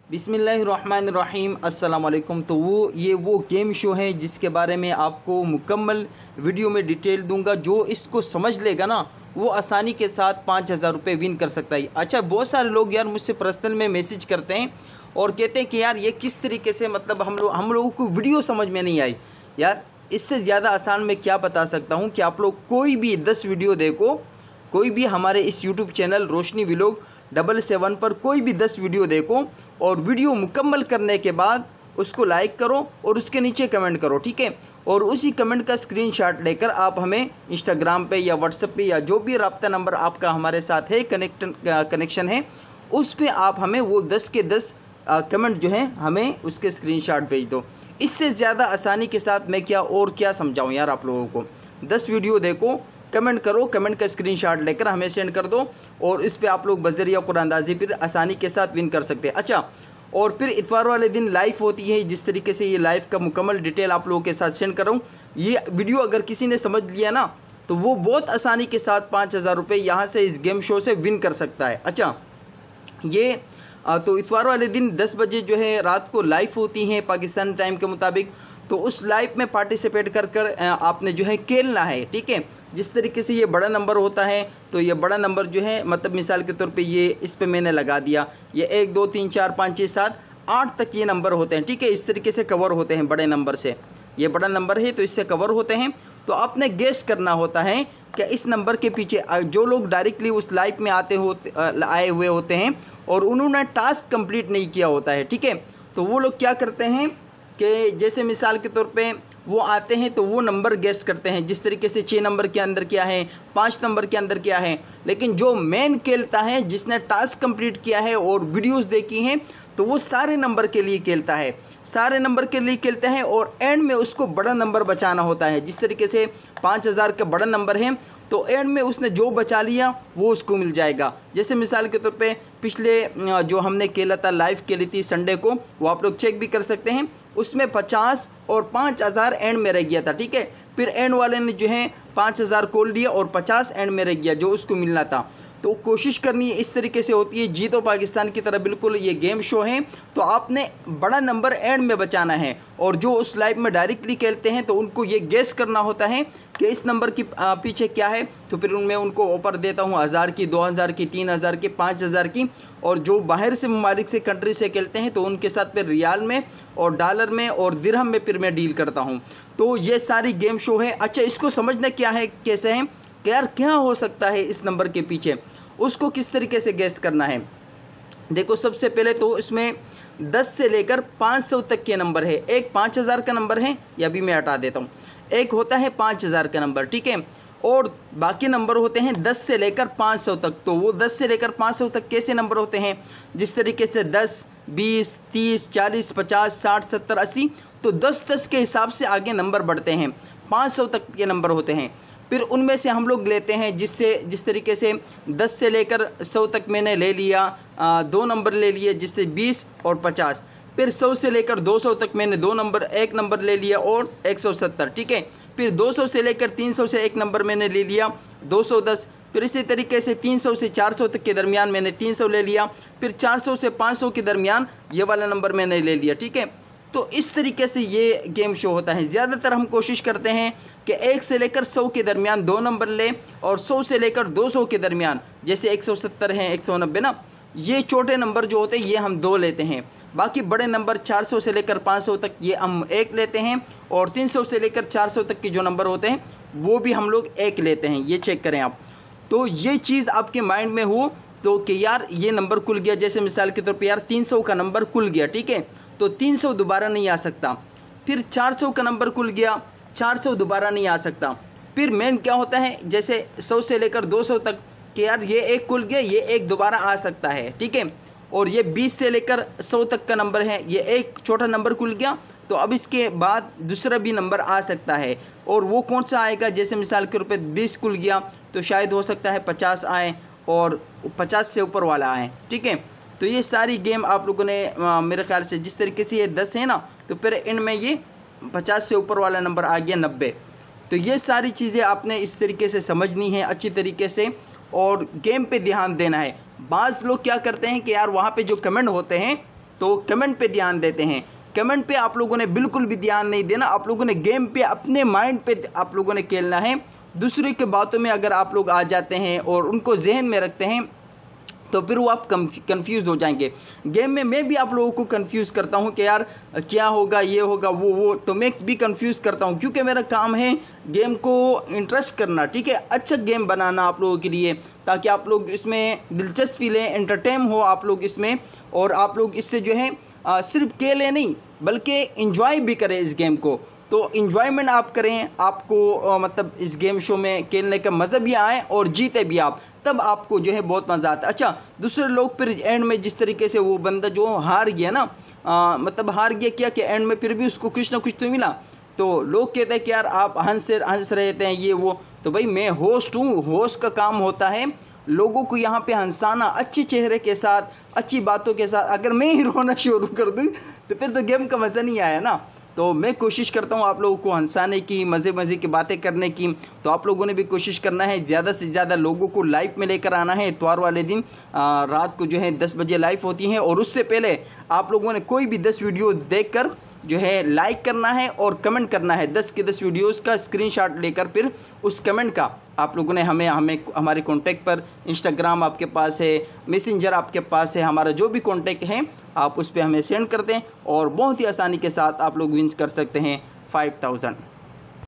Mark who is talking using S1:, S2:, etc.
S1: बिस्मिल्लाहिर्रहमानिर्रहीम अस्सलाम वालेकुम। तो वो गेम शो है जिसके बारे में आपको मुकम्मल वीडियो में डिटेल दूंगा। जो इसको समझ लेगा ना वो आसानी के साथ 5000 रुपये विन कर सकता है। अच्छा, बहुत सारे लोग यार मुझसे पर्सनल में मैसेज करते हैं और कहते हैं कि यार ये किस तरीके से, मतलब हम लोगों को वीडियो समझ में नहीं आई। यार इससे ज़्यादा आसान मैं क्या बता सकता हूँ कि आप लोग कोई भी 10 वीडियो देखो, कोई भी हमारे इस यूट्यूब चैनल रोशनी व्लॉग 7 पर कोई भी 10 वीडियो देखो और वीडियो मुकम्मल करने के बाद उसको लाइक करो और उसके नीचे कमेंट करो, ठीक है। और उसी कमेंट का स्क्रीनशॉट लेकर आप हमें इंस्टाग्राम पे या व्हाट्सएप पे या जो भी रब्ता नंबर आपका हमारे साथ है, कनेक्शन है, उस पर आप हमें वो 10 के 10 कमेंट जो हैं हमें उसके स्क्रीनशॉट भेज दो। इससे ज़्यादा आसानी के साथ मैं क्या समझाऊँ यार आप लोगों को। 10 वीडियो देखो, कमेंट करो, कमेंट का स्क्रीनशॉट लेकर हमें सेंड कर दो और इस पे आप लोग बज़रिया कुरानंदाज़ी फिर आसानी के साथ विन कर सकते हैं। अच्छा, और फिर इतवार वाले दिन लाइव होती है। जिस तरीके से ये लाइव का मुकम्मल डिटेल आप लोगों के साथ सेंड कर रहा हूँ, ये वीडियो अगर किसी ने समझ लिया ना तो वो बहुत आसानी के साथ 5000 रुपये यहाँ से इस गेम शो से विन कर सकता है। अच्छा, ये तो इतवार वाले दिन 10 बजे जो है रात को लाइव होती हैं पाकिस्तान टाइम के मुताबिक। तो उस लाइव में पार्टिसिपेट कर आपने जो है खेलना है, ठीक है। जिस तरीके से ये बड़ा नंबर होता है तो ये बड़ा नंबर जो है, मतलब मिसाल के तौर पे ये इस पे मैंने लगा दिया, ये 1 2 3 4 5 6 7 8 तक ये नंबर होते हैं, ठीक है। इस तरीके से कवर होते हैं बड़े नंबर से। ये बड़ा नंबर है तो इससे कवर होते हैं। तो आपने गेस करना होता है कि इस नंबर के पीछे जो लोग डायरेक्टली उस लाइव में आए हुए होते हैं और उन्होंने टास्क कंप्लीट नहीं किया होता है, ठीक है। तो वो लोग क्या करते हैं कि जैसे मिसाल के तौर पे वो आते हैं तो वो नंबर गेस्ट करते हैं, जिस तरीके से 6 नंबर के अंदर क्या है, 5 नंबर के अंदर क्या है। लेकिन जो मेन खेलता है, जिसने टास्क कंप्लीट किया है और वीडियोस देखी हैं, तो वो सारे नंबर के लिए खेलता है, सारे नंबर के लिए खेलते हैं और एंड में उसको बड़ा नंबर बचाना होता है। जिस तरीके से 5000 का बड़ा नंबर है तो एंड में उसने जो बचा लिया वो उसको मिल जाएगा। जैसे मिसाल के तौर पे पिछले जो हमने खेला था, लाइव खेली थी संडे को, वो आप लोग चेक भी कर सकते हैं। उसमें 50 और 5000 एंड में रह गया था, ठीक है। फिर एंड वाले ने जो है 5000 कॉल दिया और 50 एंड में रह गया जो उसको मिलना था। तो कोशिश करनी है इस तरीके से होती है। जीतो पाकिस्तान की तरह बिल्कुल ये गेम शो है। तो आपने बड़ा नंबर एंड में बचाना है और जो उस लाइव में डायरेक्टली खेलते हैं तो उनको ये गेस करना होता है कि इस नंबर की पीछे क्या है। तो फिर उनमें उनको ऑफर देता हूँ 1000 की, 2000 की, 3000 की, 5000 की। और जो बाहर से ममालिक से, कंट्री से खेलते हैं तो उनके साथ फिर रियाल में और डॉलर में और दिरहम में फिर मैं डील करता हूँ। तो ये सारी गेम शो है। अच्छा, इसको समझना क्या है, कैसे है कि यार क्या हो सकता है इस नंबर के पीछे, उसको किस तरीके से गेस करना है। देखो, सबसे पहले तो इसमें 10 से लेकर 500 तक के नंबर है। एक 5000 का नंबर है, या भी मैं हटा देता हूँ। एक होता है 5000 का नंबर, ठीक है, और बाकी नंबर होते हैं 10 से लेकर 500 तक। तो वो 10 से लेकर 500 तक कैसे नंबर होते हैं, जिस तरीके से 10, 20, 30, 40, 50, 60, 70, 80, तो 10-10 के हिसाब से आगे नंबर बढ़ते हैं। 500 तक के नंबर होते हैं। फिर उनमें से हम लोग लेते हैं जिस तरीके से 10 से लेकर 100 तक मैंने ले लिया, 2 नंबर ले लिए, जिससे 20 और 50। फिर 100 से लेकर 200 तक मैंने एक नंबर ले लिया और 170, ठीक है। फिर 200 से लेकर 300 से एक नंबर मैंने ले लिया, 210। फिर इसी तरीके से 300 से 400 तक के दरमियान मैंने 300 ले लिया। फिर 400 से 500 के दरमियान ये वाला नंबर मैंने ले लिया, ठीक है। तो इस तरीके से ये गेम शो होता है। ज़्यादातर हम कोशिश करते हैं कि 1 से लेकर 100 के दरमियान 2 नंबर लें और 100 से लेकर 200 के दरमियान, जैसे 170 हैं, 190 ना, ये छोटे नंबर जो होते हैं ये हम 2 लेते हैं। बाकी बड़े नंबर 400 से लेकर 500 तक ये हम 1 लेते हैं और 300 से लेकर 400 तक के जो नंबर होते हैं वो भी हम लोग 1 लेते हैं। ये चेक करें आप। तो ये चीज़ आपके माइंड में हो तो कि यार ये नंबर खुल गया, जैसे मिसाल के तौर पर यार 300 का नंबर खुल गया, ठीक है, तो 300 दोबारा नहीं आ सकता। फिर 400 का नंबर खुल गया, 400 दोबारा नहीं आ सकता। फिर मेन क्या होता है, जैसे 100 से लेकर 200 तक कि यार ये 1 खुल गया, ये 1 दोबारा आ सकता है, ठीक है। और ये 20 से लेकर 100 तक का नंबर है, ये 1 छोटा नंबर खुल गया, तो अब इसके बाद दूसरा भी नंबर आ सकता है। और वो कौन सा आएगा, जैसे मिसाल के रूप में 20 खुल गया तो शायद हो सकता है 50 आए और 50 से ऊपर वाला आए, ठीक है। तो ये सारी गेम आप लोगों ने मेरे ख्याल से, जिस तरीके से ये 10 है ना, तो फिर इनमें ये 50 से ऊपर वाला नंबर आ गया 90। तो ये सारी चीज़ें आपने इस तरीके से समझनी है अच्छी तरीके से और गेम पे ध्यान देना है। बाज़ लोग क्या करते हैं कि यार वहाँ पे जो कमेंट होते हैं तो कमेंट पे ध्यान देते हैं। कमेंट पे आप लोगों ने बिल्कुल भी ध्यान नहीं देना, आप लोगों ने गेम पे अपने माइंड पे आप लोगों ने खेलना है। दूसरे के बातों में अगर आप लोग आ जाते हैं और उनको जहन में रखते हैं तो फिर वो आप कंफ्यूज हो जाएंगे। गेम में मैं भी आप लोगों को कंफ्यूज करता हूं कि यार क्या होगा, ये होगा, वो तो मैं भी कंफ्यूज करता हूं, क्योंकि मेरा काम है गेम को इंटरेस्ट करना, ठीक है, अच्छा गेम बनाना आप लोगों के लिए, ताकि आप लोग इसमें दिलचस्पी लें, एंटरटेन हो आप लोग इसमें, और आप लोग इससे जो है सिर्फ खेलें नहीं बल्कि इंजॉय भी करें इस गेम को। तो इन्जॉयमेंट आप करें, आपको मतलब इस गेम शो में खेलने का मज़ा भी आए और जीते भी आप, तब आपको जो है बहुत मज़ा आता है। अच्छा, दूसरे लोग फिर एंड में जिस तरीके से वो बंदा जो हार गया ना, मतलब हार गया क्या कि एंड में फिर भी उसको कुछ ना कुछ तो मिला, तो लोग कहते हैं कि यार आप हंस रहे थे ये वो। तो भाई मैं होस्ट हूँ, होस्ट का काम होता है लोगों को यहाँ पे हंसाना, अच्छे चेहरे के साथ, अच्छी बातों के साथ। अगर मैं ही रोना शुरू कर दूँ तो फिर तो गेम का मज़ा नहीं आया ना। तो मैं कोशिश करता हूँ आप लोगों को हंसाने की, मज़े की बातें करने की। तो आप लोगों ने भी कोशिश करना है, ज़्यादा से ज़्यादा लोगों को लाइव में लेकर आना है। इतवार वाले दिन रात को जो है 10 बजे लाइव होती है, और उससे पहले आप लोगों ने कोई भी 10 वीडियो देखकर जो है लाइक करना है और कमेंट करना है। 10 के 10 वीडियोस का स्क्रीनशॉट लेकर फिर उस कमेंट का आप लोगों ने हमें हमारे कॉन्टैक्ट पर, इंस्टाग्राम आपके पास है, मैसेंजर आपके पास है, हमारा जो भी कॉन्टैक्ट है आप उस पर हमें सेंड कर दें, और बहुत ही आसानी के साथ आप लोग विन कर सकते हैं 5000।